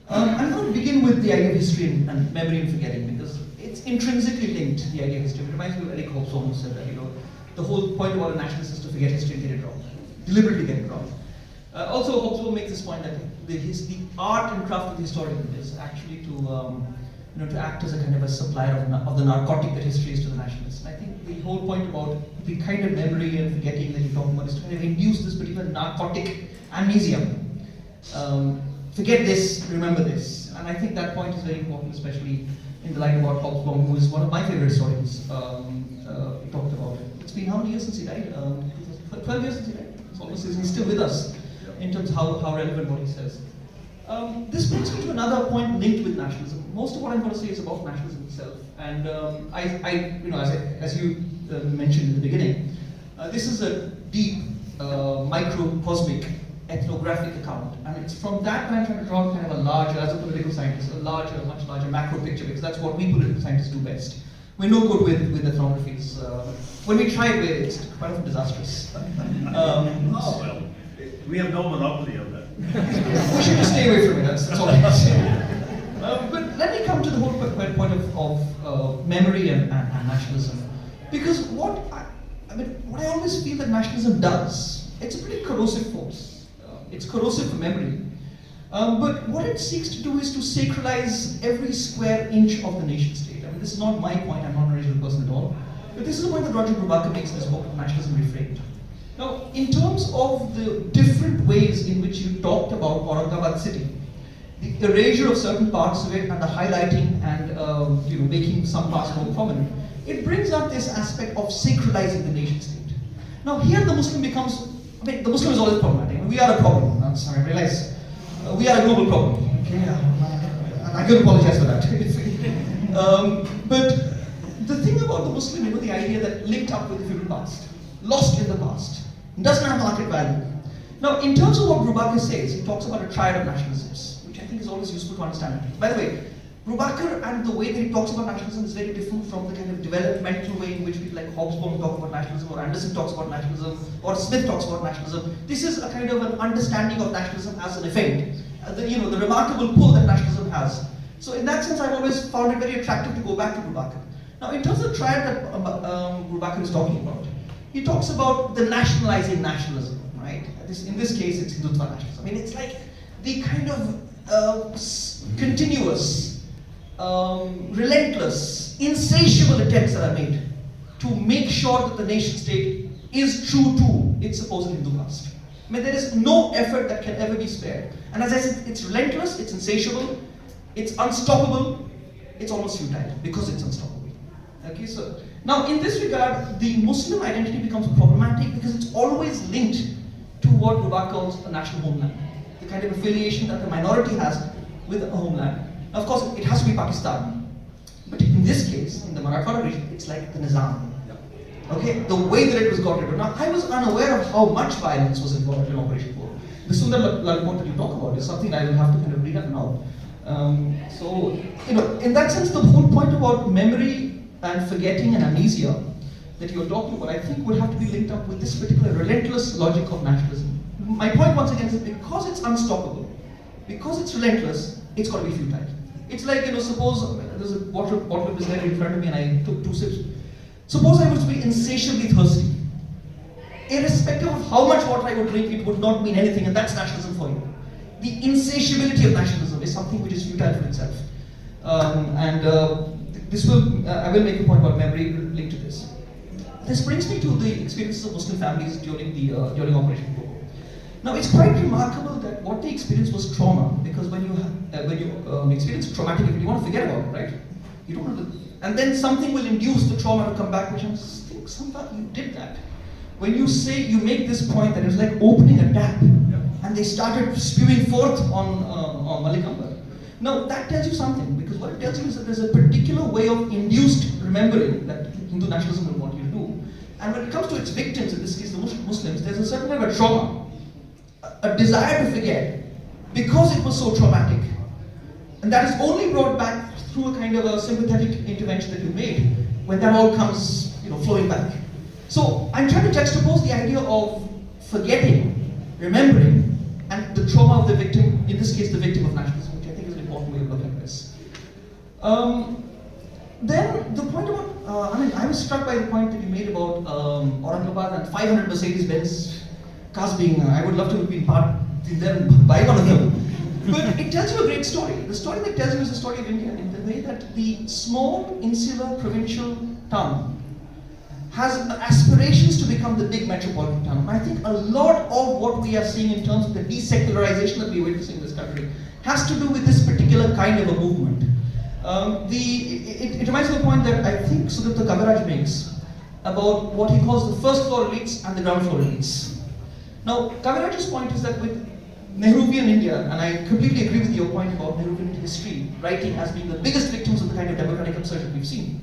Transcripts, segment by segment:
I'm going to begin with the idea of history and memory and forgetting, because it's intrinsically linked, the idea of history. It reminds me of Eric Hobsbawm, who said that, the whole point about a nationalist is to forget history and get it wrong, deliberately get it wrong. Also, Hobsbawm makes this point that the art and craft of the historian is actually to act as a kind of a supplier of the narcotic that history is to the nationalists. And I think the whole point about the kind of memory and forgetting that you're talking about is to kind of induce this particular narcotic amnesia. Forget this, remember this. And I think that point is very important, especially in the light of what Hobsbawm, who is one of my favorite historians, talked about it. It's been how many years since he died? 12 years since he died. It's almost as he's still with us in terms of how relevant what he says. This brings me to another point linked with nationalism. Most of what I'm going to say is about nationalism itself. And as you mentioned in the beginning, this is a deep, microcosmic, ethnographic account. And it's from that I'm trying to draw kind of a larger, as a political scientist, a larger, much larger macro picture, because that's what we political scientists do best. We're no good with ethnographies. When we try it, it's quite often disastrous. Well, we have no monopoly on that. We should just stay away from it, that's all I can say. But let me come to the whole point of memory and nationalism. Because what I always feel that nationalism does, it's a pretty corrosive force. It's corrosive for memory. But what it seeks to do is to sacralize every square inch of the nation state. I mean, this is not my point, I'm not an original person at all. But this is the point that Roger Brubaker makes in his book, Nationalism Reframed. Now, in terms of the different ways in which you talked about Aurangabad city, the erasure of certain parts of it and the highlighting and making some parts more prominent, it brings up this aspect of sacralizing the nation state. Now, here the Muslim becomes, the Muslim is always problematic. We are a problem. I'm sorry, I realize we are a global problem. Okay, I could apologize for that. But the thing about the Muslim, the idea that linked up with the feudal past, lost in the past, doesn't have market value. Now, in terms of what Brubaker says, he talks about a triad of nationalisms, which I think is always useful to understand. By the way, Brubaker and the way that he talks about nationalism is very different from the kind of developmental way in which people like Hobsbawm talk about nationalism, or Anderson talks about nationalism, or Smith talks about nationalism. This is a kind of an understanding of nationalism as an event, the remarkable pull that nationalism has. So in that sense, I've always found it very attractive to go back to Brubaker. Now, in terms of the triad that Brubaker is talking about, he talks about the nationalizing nationalism, right? In this case, it's Hindutva nationalism. I mean, it's like the kind of continuous, relentless, insatiable attempts that are made to make sure that the nation state is true to its supposed Hindu past. I mean, there is no effort that can ever be spared. And as I said, it's relentless, it's insatiable, it's unstoppable, it's almost futile because it's unstoppable. Okay, so now in this regard, the Muslim identity becomes problematic because it's always linked to what Brubaker calls a national homeland, the kind of affiliation that the minority has with a homeland. Now, of course, it has to be Pakistan, but in this case, in the Marathwada region, it's like the Nizam. Okay, the way that it was got rid of. Now, I was unaware of how much violence was involved in Operation Blom. The Sundar Lal quote that you talk about is something I will have to kind of read up now. In that sense, the whole point about memory and forgetting and amnesia that you're talking about, I think would have to be linked up with this particular relentless logic of nationalism. My point once again is that because it's unstoppable, because it's relentless, it's got to be futile. It's like, suppose there's a bottle of Bismillah in front of me and I took 2 sips. Suppose I was to be insatiably thirsty. Irrespective of how much water I would drink, it would not mean anything, and that's nationalism for you. The insatiability of nationalism is something which is futile for itself. I will make a point about memory linked to this. This brings me to the experiences of Muslim families during Operation Blom. Now, it's quite remarkable that what they experienced was trauma, because when you experience a traumatic event, you want to forget about it, right? You don't want to, and then something will induce the trauma to come back, which I think somehow you did that. When you make this point that it's like opening a tap, and they started spewing forth on Malik Ambar. Now, that tells you something, because what it tells you is that there's a particular way of induced remembering that Hindu nationalism will want you to do. And when it comes to its victims, in this case the Muslims, there's a certain kind of a trauma, a desire to forget, because it was so traumatic. And that is only brought back through a kind of a sympathetic intervention that you made, when that all comes flowing back. So I'm trying to juxtapose the idea of forgetting, remembering, and the trauma of the victim, in this case the victim of nationalism, which I think is an Then the point about, I was struck by the point that you made about Aurangabad and 500 Mercedes-Benz cars being, I would love to have been part in them, buy one of them. But it tells you a great story. The story that tells you is the story of India in the way that the small, insular, provincial town has aspirations to become the big metropolitan town. And I think a lot of what we are seeing in terms of the desecularization that we're witnessing in this country has to do with this particular kind of a movement. It reminds me of a point that I think Sudipta Kaviraj makes about what he calls the first floor elites and the ground floor elites. Now, Kaviraj's point is that with Nehruvian India, and I completely agree with your point about Nehruvian history, writing as being the biggest victims of the kind of democratic absurdity we've seen.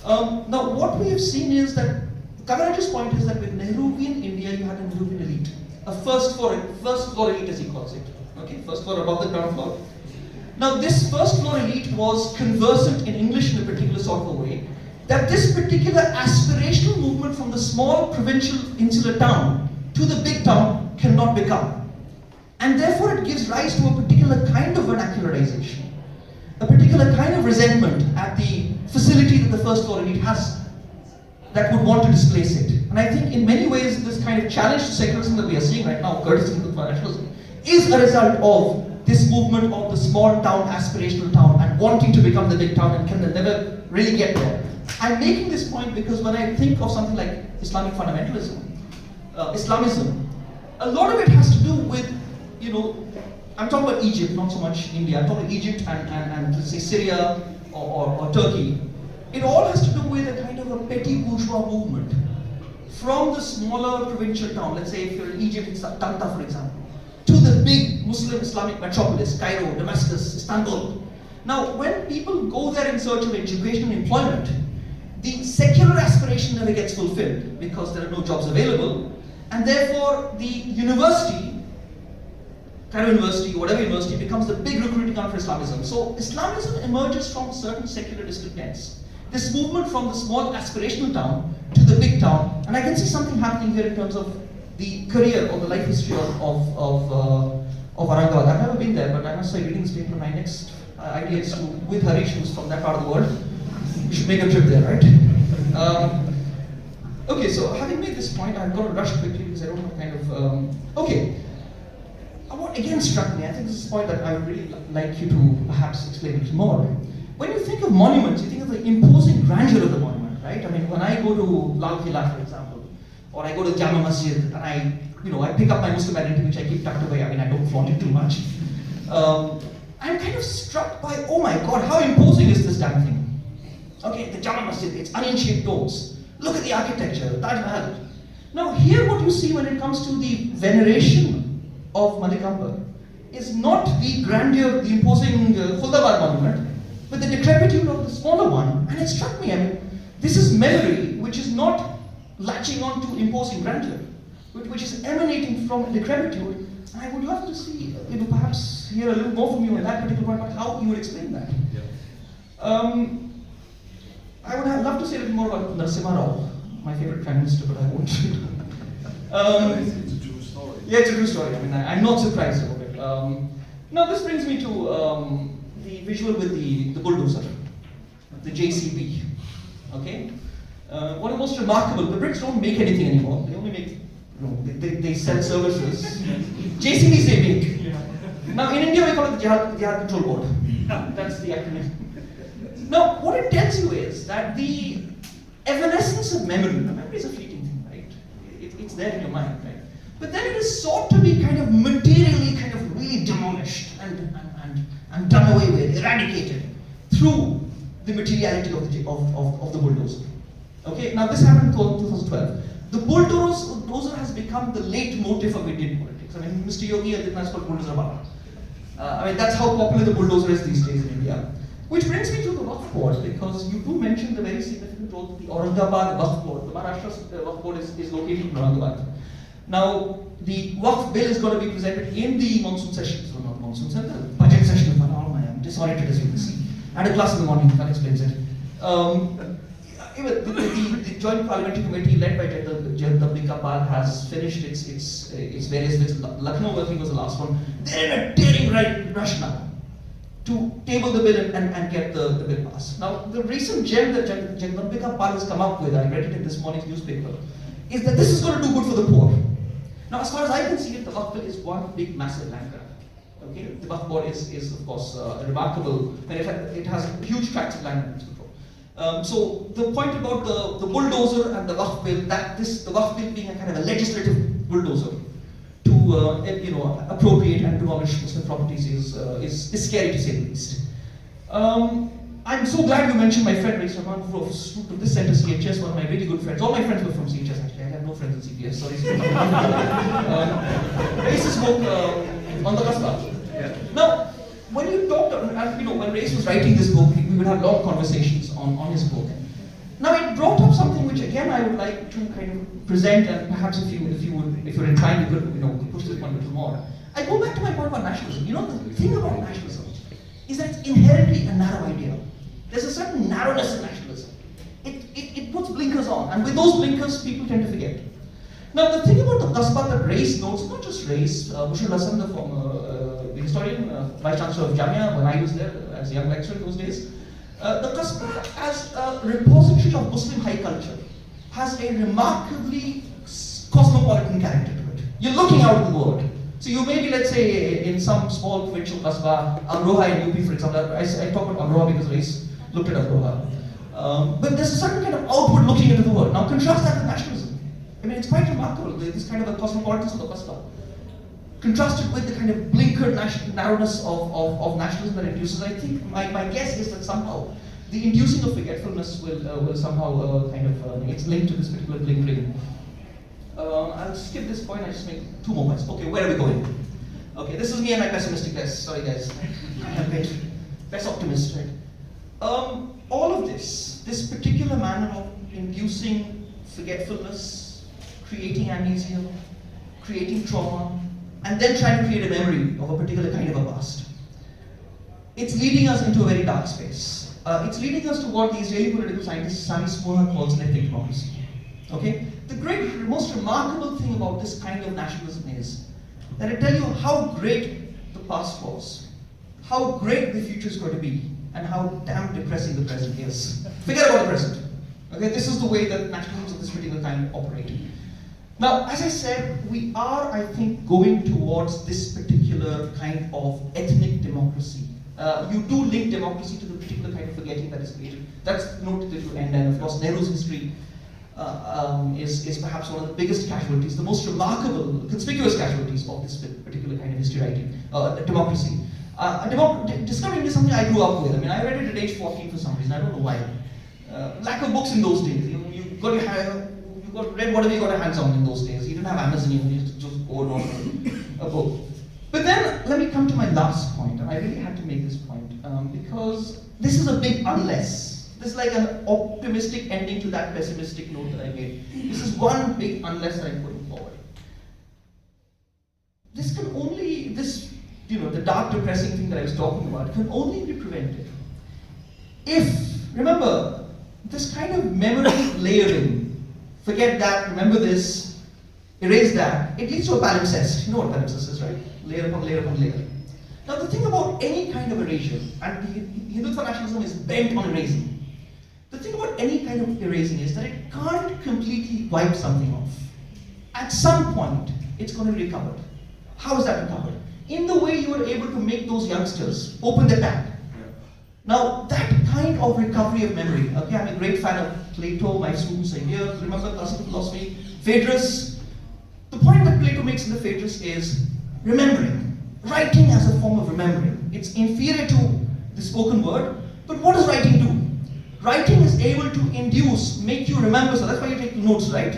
Now, what we have seen is that, Kaviraj's point is that with Nehruvian India, you had a Nehruvian elite. A first floor elite as he calls it. Okay, first floor above the ground floor. Now, this first floor elite was conversant in English in a particular sort of a way, that this particular aspirational movement from the small provincial insular town to the big town cannot become. And therefore it gives rise to a particular kind of vernacularization, a particular kind of resentment at the facility that the first floor elite has that would want to displace it. And I think in many ways this kind of challenge to secularism that we are seeing right now, courtesy of nationalism, is a result of this movement of the small town, aspirational town, and wanting to become the big town and can never really get there. I'm making this point because when I think of something like Islamic fundamentalism, Islamism, a lot of it has to do with, I'm talking about Egypt, not so much India. I'm talking about Egypt and let's say Syria or Turkey. It all has to do with a kind of a petty bourgeois movement from the smaller provincial town. Let's say if you're in Egypt, it's Tanta, for example, to the big Muslim Islamic metropolis, Cairo, Damascus, Istanbul. Now, when people go there in search of education and employment, the secular aspiration never gets fulfilled because there are no jobs available, and therefore the university, Cairo University, whatever university, becomes the big recruiting ground for Islamism. So Islamism emerges from certain secular discontents. This movement from the small aspirational town to the big town, and I can see something happening here in terms of the career or the life history of Aurangabad. I've never been there, but I must say, reading this paper, my next idea is to, with Harish, who's from that part of the world, we should make a trip there, right? Okay, so having made this point, I've got to rush quickly because I don't have kind of, okay. What again struck me, I think this is a point that I would really like you to perhaps explain a little more. When you think of monuments, you think of the imposing grandeur of the monument, right? I mean, when I go to Lal Qila, for example, or I go to Jama Masjid, and I pick up my Muslim identity, which I keep tucked away. I mean, I don't flaunt it too much. I'm kind of struck by, oh my God, how imposing is this damn thing? Okay, the Jama Masjid, it's onion-shaped domes. Look at the architecture, the Taj Mahal. Now, here what you see when it comes to the veneration of Malik Akbar is not the grandeur, the imposing Khuldabad monument, but the decrepitude of the smaller one. And it struck me, I mean, this is memory which is not latching on to imposing grandeur, which is emanating from decrepitude. And I would love to see, perhaps hear a little more from you on that particular point, about how you would explain that. Yeah. I would have loved to say a little more about Narasimha Rao, my favorite prime minister, but I won't. It's a true story. Yeah, it's a true story. I mean, I'm not surprised about it. Now, this brings me to the visual with the bulldozer, the JCB. Okay? What is most remarkable, the Brits don't make anything anymore. They only make, they sell services. JCBs they make. Yeah. Now, in India, we call it the Jihad Control Board. That's the acronym. Now, what it tells you is that the evanescence of memory, memory is a fleeting thing, right? It's there in your mind, right? But then it is sought to be kind of materially kind of really demolished and done away with, eradicated through the materiality of the bulldozer. Okay, now this happened in 2012. The bulldozer has become the leitmotif of Indian politics. I mean, Mr. Yogi has called bulldozer Baba. I mean, that's how popular the bulldozer is these days in India. Which brings me to the Waqf Board, because you do mention the very significant role that the Aurangabad Waqf Board, the Maharashtra Waqf Board is located in Aurangabad. Now, the Waqf bill is going to be presented in the monsoon session, so not monsoon session, the budget session of Parliament. I am disoriented, as you can see. I had a class in the morning, that explains it. The Joint Parliamentary Committee led by Dept of has finished its various bits. Lucknow, I think, was the last one. They're in a tearing rush now to table the bill and get the bill passed. Now, the recent gem that Jagdambika Pal has come up with, I read it in this morning's newspaper, is that this is going to do good for the poor. Now, as far as I can see it, the Waqf bill is one big, massive land grab. Okay, the Waqf board is of course remarkable, and it has huge tracts of land in its control. So the point about the bulldozer and the Waqf bill, the Waqf bill being a kind of a legislative bulldozer to appropriate and demolish Muslim properties is scary to say the least. I'm so glad you mentioned my friend Rais Rahman, who took this center CHS, one of my really good friends. All my friends were from CHS actually. I have no friends in CPS, sorry. Rais spoke on the Qasbah. Yeah. Now, when you talked, when Rais was writing this book, we would have long conversations on his book. Now, it brought up something which, again, I would like to kind of present, and perhaps if you're inclined, you could push this one a little more. I go back to my point about nationalism. The thing about nationalism is that it's inherently a narrow idea. There's a certain narrowness in nationalism. It puts blinkers on, and with those blinkers, people tend to forget. Now, the thing about the Qasbah that Rais notes, not just Rais, Mushir Hassan, the former historian, Vice Chancellor of Jamia, when I was there as a young lecturer in those days, the Qasbah as a repository of Muslim high culture has a remarkably cosmopolitan character to it. You're looking out at the world. So you may be, let's say, in some small provincial Qasbah, Amroha in UP, for example. I talk about Amroha because Rais looked at Amroha. But there's a certain kind of outward looking into the world. Now contrast that with nationalism. I mean, it's quite remarkable, this kind of a cosmopolitanism of the Qasbah. Contrasted with the kind of blinkered narrowness of nationalism that it induces, I think my guess is that somehow the inducing of forgetfulness will somehow it's linked to this particular blinkering. I'll skip this point, I just make 2 more points. Okay, where are we going? Okay, this is me and my pessimistic guess. Sorry guys, I'm a bit less optimist, right? All of this particular manner of inducing forgetfulness, creating amnesia, creating trauma, and then trying to create a memory of a particular kind of a past. It's leading us into a very dark space. It's leading us to what the Israeli political scientist Sami Smolna calls an ethnic democracy. Okay? The most remarkable thing about this kind of nationalism is that it tells you how great the past was, how great the future is going to be, and how damn depressing the present is. Forget about the present. Okay? This is the way that nationalisms of this particular kind operate. Now, as I said, we are, I think, going towards this particular kind of ethnic democracy. You do link democracy to the particular kind of forgetting that is created. That's noted at your end, and of course, Nehru's history is perhaps one of the biggest casualties, the most remarkable, conspicuous casualties of this particular kind of history writing, democracy. Discovering is something I grew up with. I mean, I read it at age 14 for some reason, I don't know why. Lack of books in those days. You read whatever you got your hands on in those days. You didn't have Amazon, you used to just go on a book. But then, let me come to my last point, and I really had to make this point, because this is a big unless. This is like an optimistic ending to that pessimistic note that I made. This is one big unless that I'm putting forward. This can only, the dark depressing thing that I was talking about, can only be prevented if, remember, this kind of memory layering, forget that, remember this, erase that, it leads to a palimpsest. You know what palimpsest is, right? Layer upon layer upon layer. Now the thing about any kind of erasure, and Hindutva nationalism is bent on erasing. The thing about any kind of erasing is that it can't completely wipe something off. At some point, it's going to be recovered. How is that recovered? In the way you were able to make those youngsters open the tap. Now, that kind of recovery of memory, okay, I'm a great fan of Plato, my students are here, remember classical philosophy, Phaedrus. The point that Plato makes in the Phaedrus is remembering, writing as a form of remembering. It's inferior to the spoken word, but what does writing do? Writing is able to induce, make you remember, so that's why you take notes, right?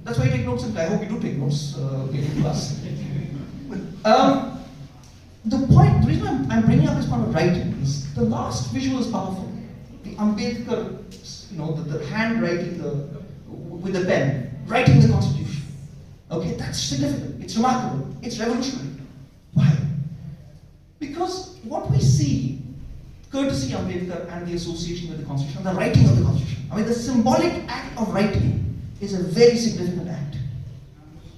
That's why you take notes, and I hope you do take notes in class. The reason I'm bringing up this point of writing is the last visual is powerful. The Ambedkar, the handwriting with the pen, writing the Constitution. Okay, that's significant, it's remarkable, it's revolutionary. Why? Because what we see, courtesy Ambedkar and the association with the Constitution, the writing of the Constitution, I mean the symbolic act of writing is a very significant act.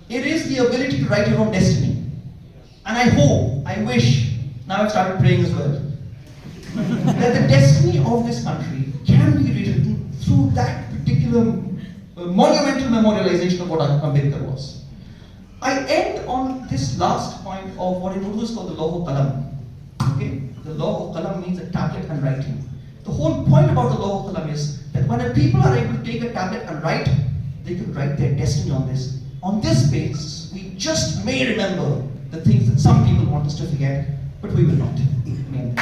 It is the ability to write your own destiny. And I hope, I wish, now I've started praying as well, that the destiny of this country can be rewritten through that particular monumental memorialization of what Ambedkar was. I end on this last point of what in Urdu is called the law of qalam. Okay? The law of qalam means a tablet and writing. The whole point about the law of qalam is that when people are able to take a tablet and write, they can write their destiny on this. On this basis, we just may remember the things that some people want us to forget, but we will not. Amen.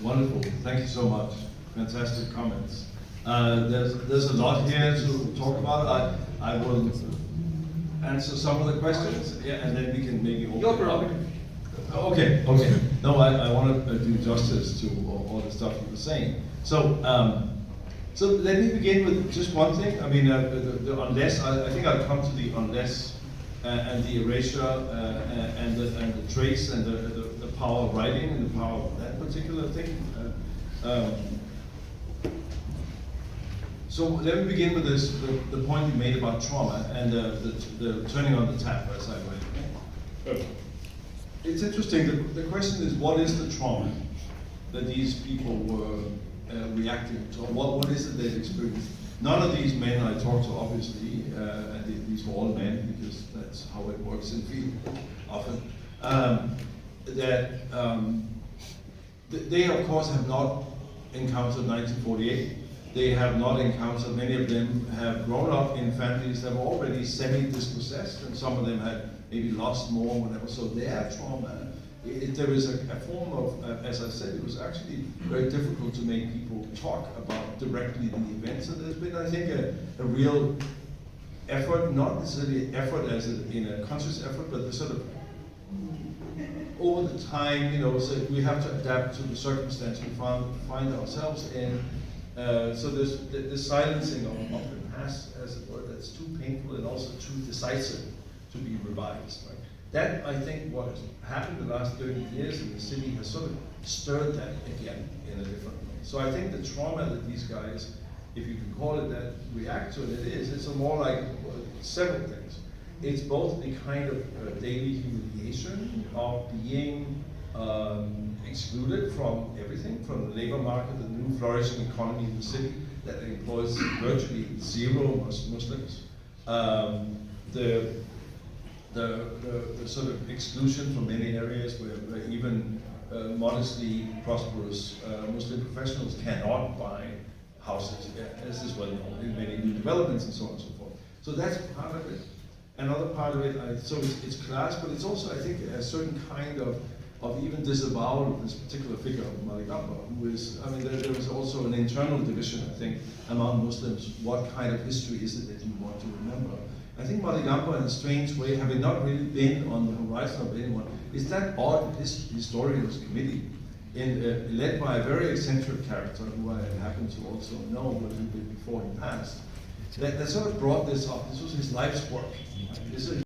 Wonderful. Thank you so much. Fantastic comments. There's a lot here to talk about. I will answer some of the questions, yeah, and then we can maybe open Your it up. prerogative. Okay. No, I want to do justice to all the stuff you were saying. So let me begin with just one thing. I mean, the unless. I think I'll come to the unless and the erasure and the trace and the power of writing and the power of that particular thing. So let me begin with this, the point you made about trauma and the turning on the tap, as I went. It's interesting, the question is, what is the trauma that these people were reacting to? What is it they've experienced? None of these men I talked to, obviously, and these were all men, because that's how it works in field often, they of course have not encountered 1948. They have not encountered, many of them have grown up in families that were already semi-dispossessed, and some of them had maybe lost more, whatever. So their trauma, there is a form of, as I said, it was actually very difficult to make people talk about directly the events. And there's been, I think, a real effort, not necessarily effort as in a conscious effort, but the sort of, over the time, so we have to adapt to the circumstance we find ourselves in. So there's the silencing of the past, as it were, that's too painful and also too decisive to be revised. Right? That, I think, what has happened the last 30 years in the city has sort of stirred that again in a different way. So I think the trauma that these guys, if you can call it that, react to, it's a more like several things. It's both a kind of daily humiliation of being excluded from everything, from the labor market, the new flourishing economy in the city that employs virtually zero Muslims. The sort of exclusion from many areas where even modestly prosperous Muslim professionals cannot buy houses, as is well known in many new developments and so on and so forth. So that's part of it. Another part of it, so it's class, but it's also, I think, a certain kind of even disavowal of this particular figure of Malik Akbar, who is, I mean, there is also an internal division, I think, among Muslims. What kind of history is it that you want to remember? I think Malik Akbar, in a strange way, having not really been on the horizon of anyone, is that odd historians committee, led by a very eccentric character, who I happen to also know a little bit before he passed, that sort of brought this up. This was his life's work. This is